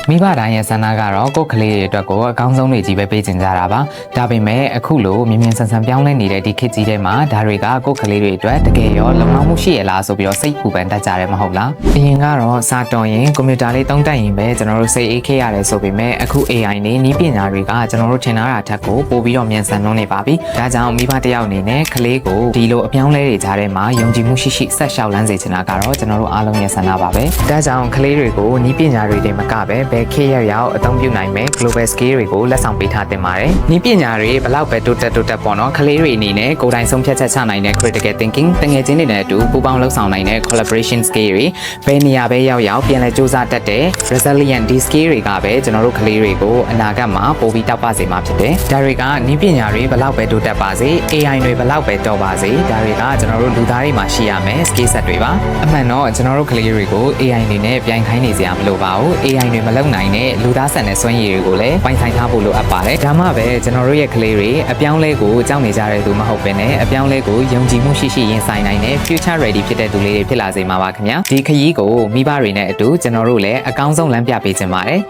မိဘတိုင်းရဲ့ဆန္ဒကတော့ကိုယ်ကလေးတွေအတွက်ကိုအကောင်းဆုံးတွေကြီးပဲပေးချင်ကြတာပါဒါပေမဲ့အခုလိုမြင်မြင်ဆန်ဆန်ပြောင်းလဲနေတဲ့ဒီခေတ်ကြီးထဲမှာဒါတွေကကိုယ်ကလေးတွေအတွက်တကယ်ရောလုံလောက်မှုရှိရလားဆိုပြီးတော့စိတ်ပူပန်တတ်ကြတယ်မဟုတ်လားအရင်ကတော့စာတော်ရင်ကွန်ပျူတာလေးသုံးတတ်ရင်ပဲကျွန်တော်တို့စိတ်အေးခဲ့ရတယ်ဆိုပေမဲ့အခု AI နဲ့နည်းပညာတွေကကျွန်တော်တို့ထင်ထားတာထက်ကိုပိုပြီးတော့မြန်ဆန်လွန်းနေပါပြီဒါကြောင့်မိဘတစ်ယောက်အနေနဲ့ကလေးကိုဒီလိုအပြောင်းလဲတွေကြားထဲမှာယုံကြည်မှုရှိဆက်လျှောက်လန်းစေချင်တာကတော့ကျွန်တော်တို့အားလုံးရဲ့ဆန္ဒပါပဲဒါကြောင့်ကလေးတွေကိုနည်းပညာတွေမကပဲဘယ်ခေတ်ရောက်အသုံးပြုနိုင်မဲ့ global scale တွေကိုလက်ဆောင်ပေးထားတင်ပါတယ်နည်းပညာတွေဘလောက်ပဲတိုးတက်ပေါ့နော်ကလေးတွေအနေနဲ့ကိုယ်တိုင်ဆုံးဖြတ်ချက်ချနိုင်တဲ့ critical thinking တငယ်ချင်းတွေနဲ့အတူပူးပေါင်းလှုပ်ဆောင်နိုင်တဲ့ collaboration skill တွေဘယ်နေရာပဲရောက်ပြန်လဲစူးစမ်းတတ်တဲ့ resilient D skill တွေကပဲကျွန်တော်တို့ကလေးတွေကိုအနာဂတ်မှာပိုပြီးတောက်ပစေမှာဖြစ်တယ်ဒါတွေကနည်းပညာတွေဘလောက်ပဲတိုးတက်ပါစေ AI တွေဘလောက်ပဲတော်ပါစေဒါတွေကကျွန်တော်တို့လူသားတွေမှာရှိရမယ် skill set တွေပါအမှန်တော့ကျွန်တော်တို့ကလေးတွေကို AI တွေနဲ့ပြိုင်ခိုင်းနေစရာမလိုပါဘူး AI တွေမလုပ်နိုင်တဲ့လူသားဆန်တဲ့စွမ်းရည်တွေကိုလည်းပိုင်ဆိုင်ထားဖို့လိုအပ်ပါတယ်ဒါမှပဲကျွန်တော်တို့ရဲ့ကလေးတွေအပြောင်းလဲကိုကြောက်နေကြတဲ့သူမဟုတ်ဘဲနဲ့အပြောင်းလဲကိုယုံကြည်မှုရှိရင်ဆိုင်နိုင်တဲ့ future ready ဖြစ်တဲ့သူလေးတွေဖြစ်လာစေမှာပါခင်ဗျာဒီခရီးကိုမိဘတွေနဲ့အတူကျွန်တော်တို့လည်းအကောင်းဆုံးလမ်းပြပေးခြင်းပါတယ်